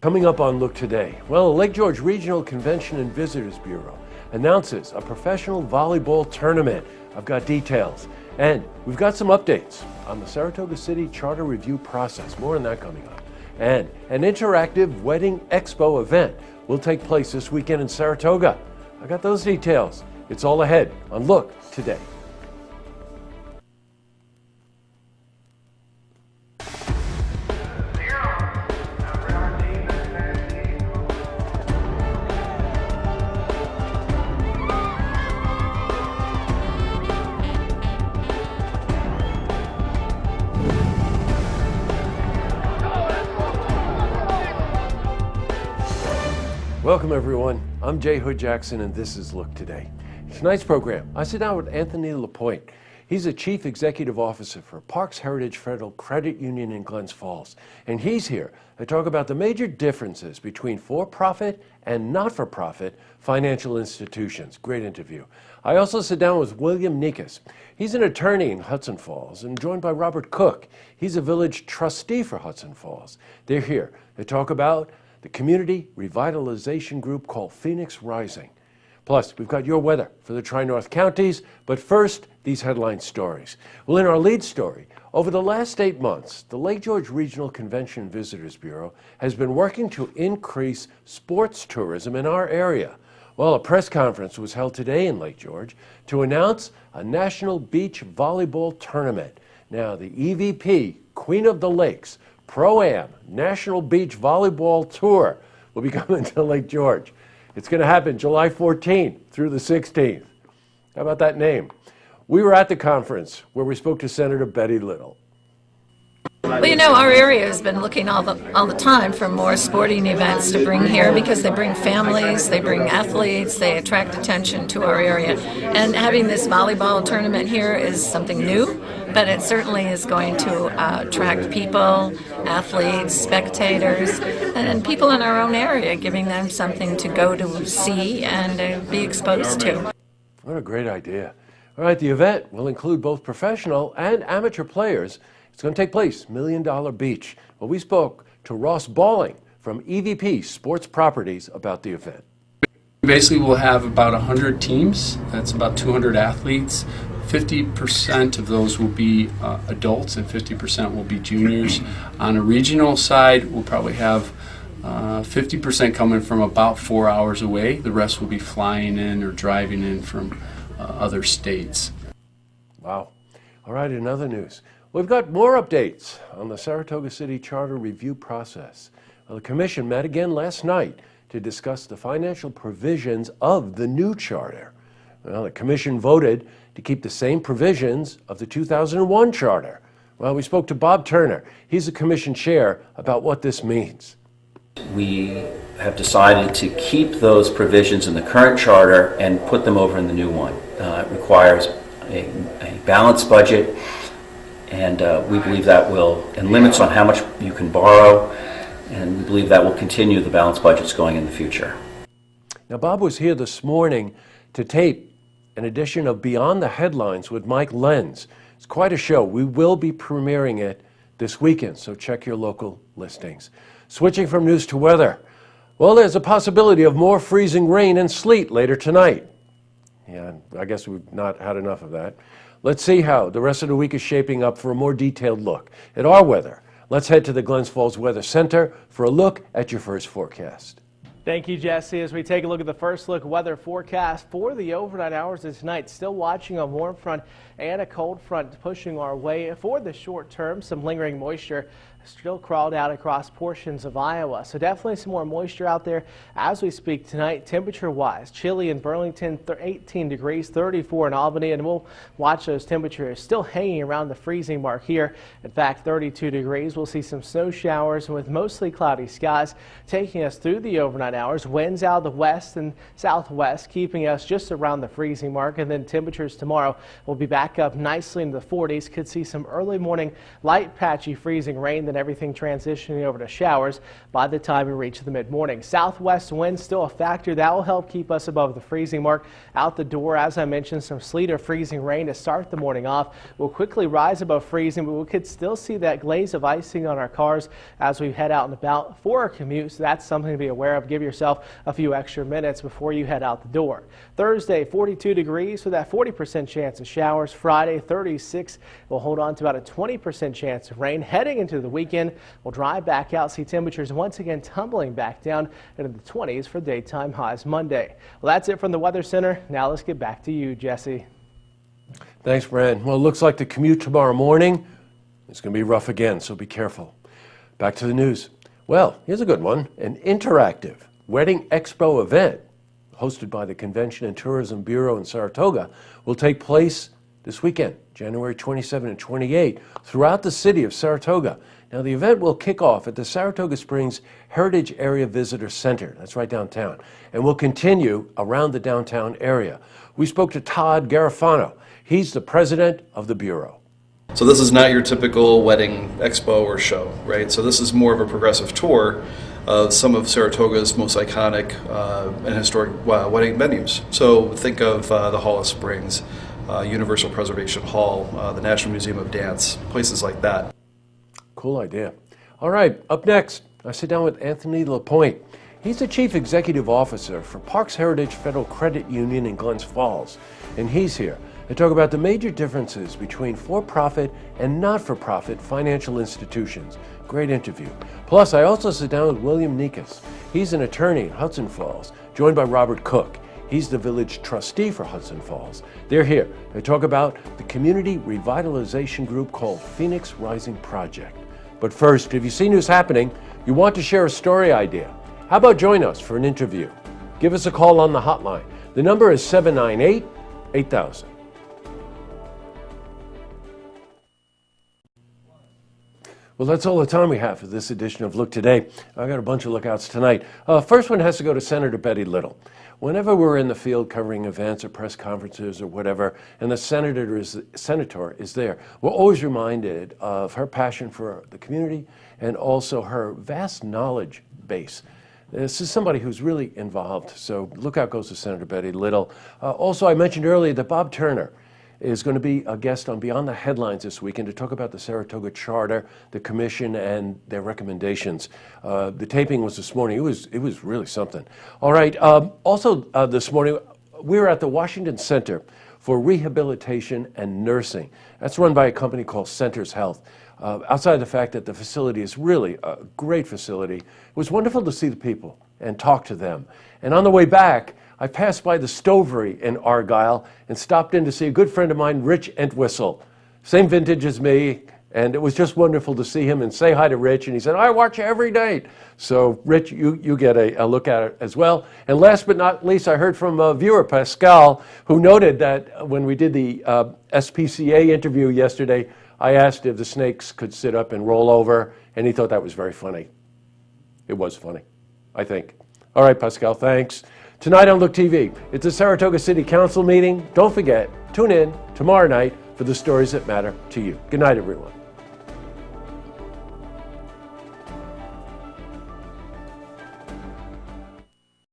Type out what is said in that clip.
Coming up on Look Today, well, the Lake George Regional Convention and Visitors Bureau announces a professional volleyball tournament. I've got details. And we've got some updates on the Saratoga City Charter Review process. More on that coming up. And an interactive wedding expo event will take place this weekend in Saratoga. I got those details. It's all ahead on Look Today. Welcome everyone, I'm Jay Hood Jackson and this is Look Today. Tonight's program, I sit down with Anthony LaPointe. He's a Chief Executive Officer for Parks Heritage Federal Credit Union in Glens Falls. And he's here to talk about the major differences between for-profit and not-for-profit financial institutions. Great interview. I also sit down with William Nikas. He's an attorney in Hudson Falls and joined by Robert Cook. He's a village trustee for Hudson Falls. They're here to talk about the community revitalization group called Phoenix Rising. Plus, we've got your weather for the Tri-North counties, but first, these headline stories. Well, in our lead story, over the last 8 months, the Lake George Regional Convention and Visitors Bureau has been working to increase sports tourism in our area. Well, a press conference was held today in Lake George to announce a National Beach Volleyball Tournament. Now, the EVP, Queen of the Lakes, Pro-Am National Beach Volleyball Tour will be coming to Lake George. It's going to happen July 14th through the 16th. How about that name? We were at the conference where we spoke to Senator Betty Little. Well, you know, our area has been looking all the time for more sporting events to bring here because they bring families, they bring athletes, they attract attention to our area. And having this volleyball tournament here is something new, but it certainly is going to attract people, athletes, spectators, and people in our own area, giving them something to go to see and be exposed to. What a great idea. All right, the event will include both professional and amateur players. It's going to take place $1 Million Beach. Well, we spoke to Ross Balling from EVP Sports Properties about the event. Basically, we'll have about 100 teams. That's about 200 athletes. 50% of those will be adults and 50% will be juniors. On a regional side, we'll probably have 50% coming from about 4 hours away. The rest will be flying in or driving in from other states. Wow. All right, in other news, we've got more updates on the Saratoga City Charter Review process. Well, the Commission met again last night to discuss the financial provisions of the new charter. Well, the Commission voted to keep the same provisions of the 2001 charter. Well, we spoke to Bob Turner. He's the Commission chair about what this means. We have decided to keep those provisions in the current charter and put them over in the new one. It requires a balanced budget, and we believe that will, and limits on how much you can borrow, and we believe that will continue the balanced budgets going in the future. Now, Bob was here this morning to tape an edition of Beyond the Headlines with Mike Lenz. It's quite a show. We will be premiering it this weekend, so check your local listings. Switching from news to weather. Well, there's a possibility of more freezing rain and sleet later tonight. Yeah, I guess we've not had enough of that. Let's see how the rest of the week is shaping up for a more detailed look at our weather. Let's head to the Glens Falls Weather Center for a look at your first forecast. Thank you, Jesse. As we take a look at the first look weather forecast for the overnight hours of tonight, still watching a warm front and a cold front pushing our way for the short term. Some lingering moisture still crawled out across portions of Iowa. So definitely some more moisture out there as we speak tonight. Temperature wise, chilly in Burlington, 18 degrees, 34 in Albany, and we'll watch those temperatures still hanging around the freezing mark here. In fact, 32 degrees. We'll see some snow showers with mostly cloudy skies taking us through the overnight hours. Winds out of the west and southwest keeping us just around the freezing mark, and then temperatures tomorrow will be back up nicely into the 40s. Could see some early morning light patchy freezing rain the everything transitioning over to showers by the time we reach the mid-morning. Southwest winds still a factor that will help keep us above the freezing mark. Out the door, as I mentioned, some sleet or freezing rain to start the morning off. We'll quickly rise above freezing, but we could still see that glaze of icing on our cars as we head out and about for our commute. So that's something to be aware of. Give yourself a few extra minutes before you head out the door. Thursday, 42 degrees with that 40% chance of showers. Friday, 36. We'll hold on to about a 20% chance of rain. Heading into the weekend, we'll dry back out, see temperatures once again tumbling back down into the 20s for daytime highs Monday. Well, that's it from the Weather Center. Now let's get back to you, Jesse. Thanks, Brad. Well, it looks like the commute tomorrow morning is going to be rough again, so be careful. Back to the news. Well, here's a good one. An interactive wedding expo event hosted by the Convention and Tourism Bureau in Saratoga will take place this weekend, January 27 and 28, throughout the city of Saratoga. Now, the event will kick off at the Saratoga Springs Heritage Area Visitor Center. That's right downtown. And will continue around the downtown area. We spoke to Todd Garofano. He's the president of the Bureau. So this is not your typical wedding expo or show, right? So this is more of a progressive tour of some of Saratoga's most iconic and historic wedding venues. So think of the Hall of Springs, Universal Preservation Hall, the National Museum of Dance, places like that. Cool idea. All right, up next, I sit down with Anthony Lapointe. He's the Chief Executive Officer for Parks Heritage Federal Credit Union in Glens Falls, and he's here to talk about the major differences between for-profit and not-for-profit financial institutions. Great interview. Plus, I also sit down with William Nikas. He's an attorney in Hudson Falls, joined by Robert Cook. He's the village trustee for Hudson Falls. They're here to talk about the community revitalization group called Phoenix Rising Project. But first, if you see news happening, you want to share a story idea, how about join us for an interview? Give us a call on the hotline. The number is 798-8000. Well, that's all the time we have for this edition of Look Today. I got a bunch of lookouts tonight. First one has to go to Senator Betty Little. Whenever we're in the field covering events or press conferences or whatever, and the senator is there, we're always reminded of her passion for the community and also her vast knowledge base. This is somebody who's really involved, so lookout goes to Senator Betty Little. Also, I mentioned earlier that Bob Turner is going to be a guest on Beyond the Headlines this weekend to talk about the Saratoga Charter, the Commission, and their recommendations. The taping was this morning. It was really something. All right. Also this morning, we were at the Washington Center for Rehabilitation and Nursing. That's run by a company called Centers Health. Outside of the fact that the facility is really a great facility, it was wonderful to see the people and talk to them. And on the way back, I passed by the Stovery in Argyle and stopped in to see a good friend of mine, Rich Entwistle. Same vintage as me, and it was just wonderful to see him and say hi to Rich. And he said, I watch you every day. So, Rich, you get a look at it as well. And last but not least, I heard from a viewer, Pascal, who noted that when we did the SPCA interview yesterday, I asked if the snakes could sit up and roll over, and he thought that was very funny. It was funny, I think. All right, Pascal, thanks. Tonight on Look TV, it's a Saratoga City Council meeting. Don't forget, tune in tomorrow night for the stories that matter to you. Good night, everyone.